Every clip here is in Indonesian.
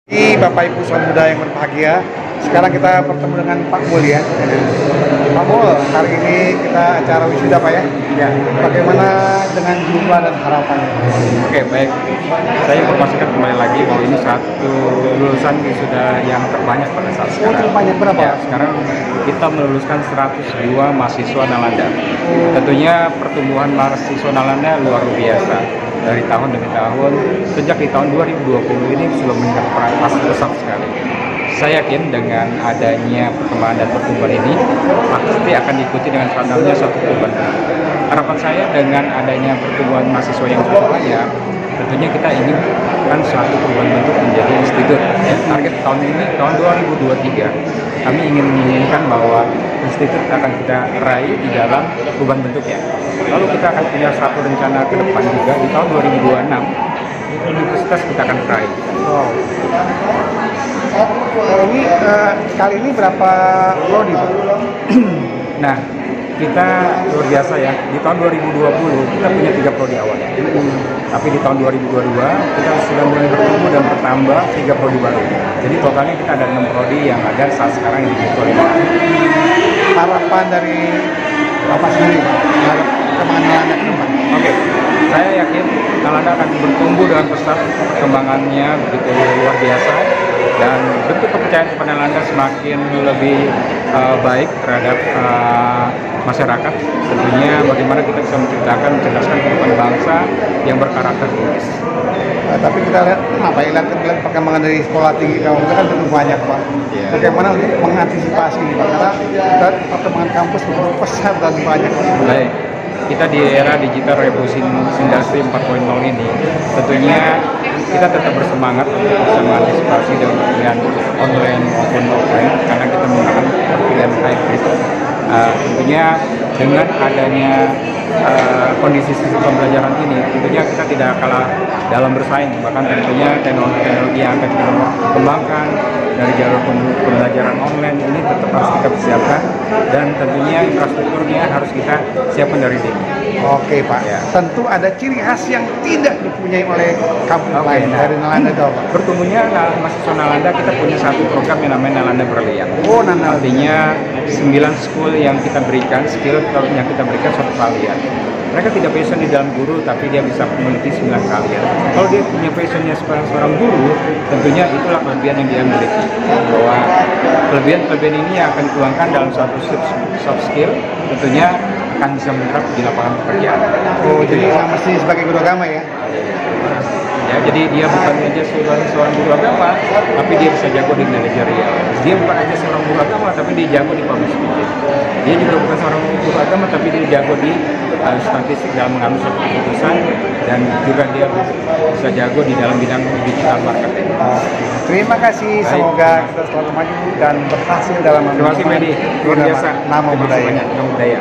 Bapak Ibu Sobat Muda yang berbahagia, sekarang kita bertemu dengan Pak Mul ya. Pak Mul, hari ini kita acara wisuda Pak ya. Ya. Bagaimana dengan jumlah dan harapannya? Oke, baik. Saya informasikan kembali lagi bahwa ini satu lulusan wisuda yang terbanyak pada saat sekarang. Terbanyak berapa? Ya, sekarang kita meluluskan 102 mahasiswa Nalanda. Tentunya pertumbuhan mahasiswa Nalanda luar biasa. Dari tahun demi tahun, sejak di tahun 2020 ini sudah meningkat pesat sekali. Saya yakin dengan adanya perkembangan dan pertumbuhan ini pasti akan diikuti dengan standarnya suatu perubahan. Harapan saya dengan adanya pertumbuhan mahasiswa yang cukup banyak, tentunya kita ingin kan suatu perubahan bentuk menjadi institut. Ya, target tahun ini, tahun 2023, kami ingin menginginkan bahwa institut akan kita raih di dalam perubahan bentuknya. Lalu kita akan punya satu rencana ke depan juga di tahun 2026, universitas kita akan raih. Wow. Ini kali ini berapa prodi Pak? Nah, kita luar biasa ya. Di tahun 2020 kita punya 3 prodi awalnya. Tapi di tahun 2022 kita sudah mulai bertumbuh dan bertambah 3 prodi baru. Jadi totalnya kita ada 6 prodi yang ada saat sekarang yang dimiliki oleh Bapak. Harapan dari Bapak sendiri Pak, perkembangan Nalanda ke depan. Oke, saya yakin Nalanda akan bertumbuh dengan pesat, perkembangannya begitu luar biasa, dan bentuk kepercayaan kepada Nalanda semakin lebih baik terhadap masyarakat. Tentunya bagaimana kita bisa mencerdaskan kehidupan bangsa yang berkarakter lurus. Tapi kita lihat lihat perkembangan dari sekolah tinggi kampus kan cukup banyak Pak. Yeah. Bagaimana untuk mengantisipasi ini Pak? Karena kita perkembangan kampus begitu pesat dan banyak. Baik, kita di era digital revolusi industri 4.0 ini tentunya kita tetap bersemangat untuk bisa mengantisipasi dengan online maupun offline karena kita menggunakan pilihan hybrid. Tentunya dengan adanya kondisi sistem pembelajaran ini, tentunya kita tidak kalah dalam bersaing, bahkan tentunya teknologi yang akan kita kembangkan dari jalur pembelajaran online ini tetap harus kita persiapkan, dan tentunya infrastrukturnya harus kita siapkan dari dini. Oke Pak, Ya. tentu ada ciri khas yang tidak dipunyai oleh kampus lain dari Nalanda itu Pak. Bertumbuhnya mahasiswa Nalanda, kita punya satu program yang namanya Nalanda Brilliant. Oh, Nalanda. Artinya 9 school yang kita berikan, skill yang kita berikan suatu keahlian. Mereka tidak passion di dalam guru, tapi dia bisa meneliti 9 keahlian. Kalau dia punya passionnya seorang guru, tentunya itulah kelebihan yang dia miliki. Bahwa kelebihan ini yang akan dituangkan dalam suatu soft skill, tentunya akan bisa menyerap di lapangan pekerjaan. Oh, jadi nggak mesti sebagai guru agama ya? Ya, jadi dia bukan aja seorang guru agama, tapi dia bisa jago di manajerial. Dia bukan aja seorang guru agama, tapi dia jago di public speaking. Dia juga bukan seorang guru agama, tapi dia jago di statistik dalam mengambil suatu keputusan, dan juga dia bisa jago di dalam bidang digital marketing. Terima kasih, Baik. semoga kita selalu maju dan berhasil dalam Terima kasih Medi, luar biasa. nama budaya. Nama budaya.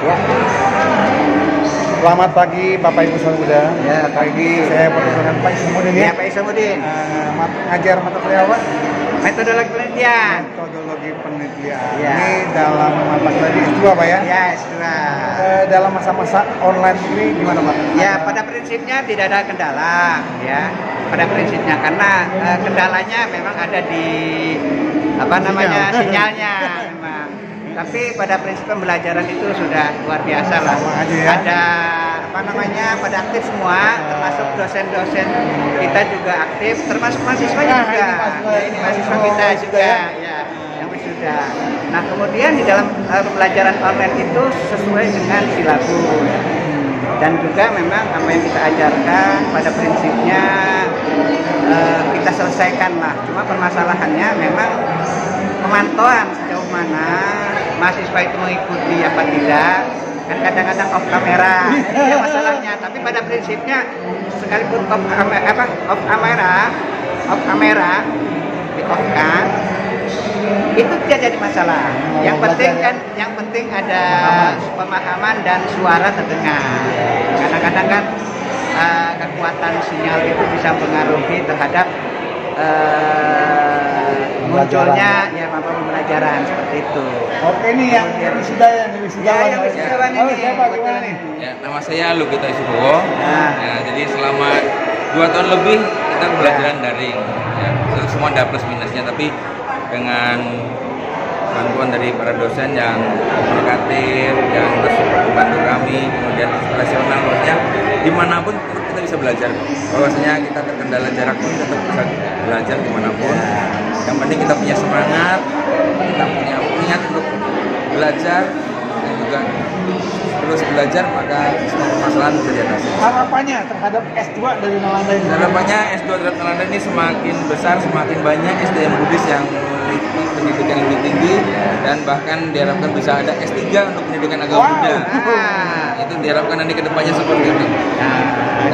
Ya. Selamat pagi Bapak Ibu Sobat Muda. Ya, pagi saya bertemu dengan Pak Ismudin ya. Ya, Pak Isamuddin. Ngajar mata kuliah apa? Metodologi penelitian. Metodologi penelitian. Ya. Ini dalam mata kuliah S2 Pak ya? Ya, setelah. Dalam masa-masa online ini gimana Pak? Ya, pada prinsipnya tidak ada kendala, ya. Pada prinsipnya karena kendalanya memang ada di sinyalnya memang. Tapi pada prinsip pembelajaran itu sudah luar biasa lah. Sama aja ya. Ada pada aktif semua, termasuk dosen-dosen kita juga aktif, termasuk mahasiswanya juga. Ini mahasiswa kita juga, ya, yang wisuda. Nah, kemudian di dalam pembelajaran online itu sesuai dengan silabus. Dan juga memang apa yang kita ajarkan pada prinsipnya kita selesaikan lah. Cuma permasalahannya memang pemantauan sejauh mana mahasiswa itu mengikuti apa tidak, kan kadang-kadang off kamera ya masalahnya. Tapi pada prinsipnya sekalipun off kamera di off kan itu tidak jadi masalah. Yang penting ada pemahaman dan suara terdengar. Kadang-kadang kan kekuatan sinyal itu bisa mempengaruhi terhadap munculnya ya maba pembelajaran seperti itu. Oke nih yang wisuda nih wisudawan. Ya, yang wisudawan Oh, ini. siapa gimana nih? Ya, nama saya Lugita Isubowo. Nah. Ya, jadi selama 2 tahun lebih kita pembelajaran daring. Ya, semua ada plus minusnya, tapi dengan bantuan dari para dosen yang komunikatif, yang terus membantu kami, kemudian inspirasional, maksudnya dimanapun kita bisa belajar. Bahwasanya kita terkendala jarak pun tetap bisa belajar dimanapun. Yang penting kita punya semangat, kita punya niat untuk belajar dan juga terus belajar, maka semua permasalahan bisa diatasi. Harapannya terhadap S2 dari Nalanda ini? Harapannya S2 dari Nalanda ini semakin besar, semakin banyak SDM Buddhis yang memiliki pendidikan lebih tinggi, dan bahkan diharapkan bisa ada S3 untuk pendidikan agama Buddha. Itu diharapkan nanti kedepannya seperti itu.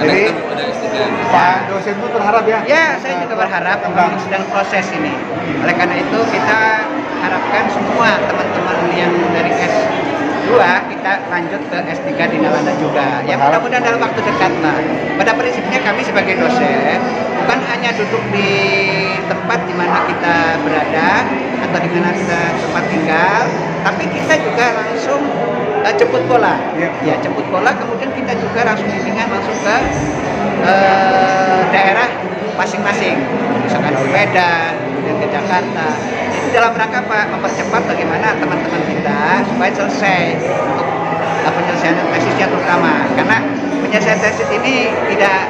Jadi kita belum ada S3. Pak dosen itu berharap ya? Ya, saya juga berharap memang sedang proses ini. Oleh karena itu kita harapkan semua teman-teman yang dari S2 kita lanjut ke S3 di Nalanda juga. Ya mudah-mudahan dalam waktu dekat lah. Pada prinsipnya kami sebagai dosen bukan hanya duduk di tempat di mana kita berada atau di mana kita tempat tinggal, tapi kita juga langsung jemput bola. Ya, jemput bola, kemudian kita juga langsung bimbingan langsung ke daerah masing-masing, misalkan ke Medan, kemudian ke Jakarta. Itu dalam rangka Pak mempercepat bagaimana teman-teman kita supaya selesai untuk penyelesaian tesisnya terutama, karena penyelesaian tesis ini tidak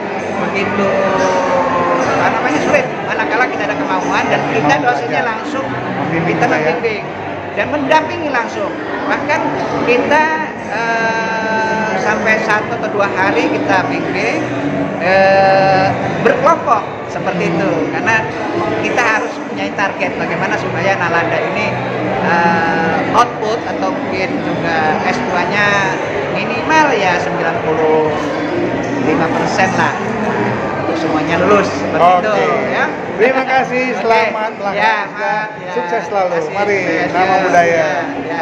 begitu sulit, manakala kita ada kemauan dan kita dosennya langsung kita membimbing dan mendampingi langsung. Bahkan kita sampai 1 atau 2 hari kita bimbing berkelompok seperti itu, karena kita harus punya target bagaimana supaya Nalanda ini output atau mungkin juga S2-nya minimal ya 95% lah untuk semuanya lulus seperti itu ya. Terima kasih, selamat ya, sukses selalu. Mari, nama budaya. Ya.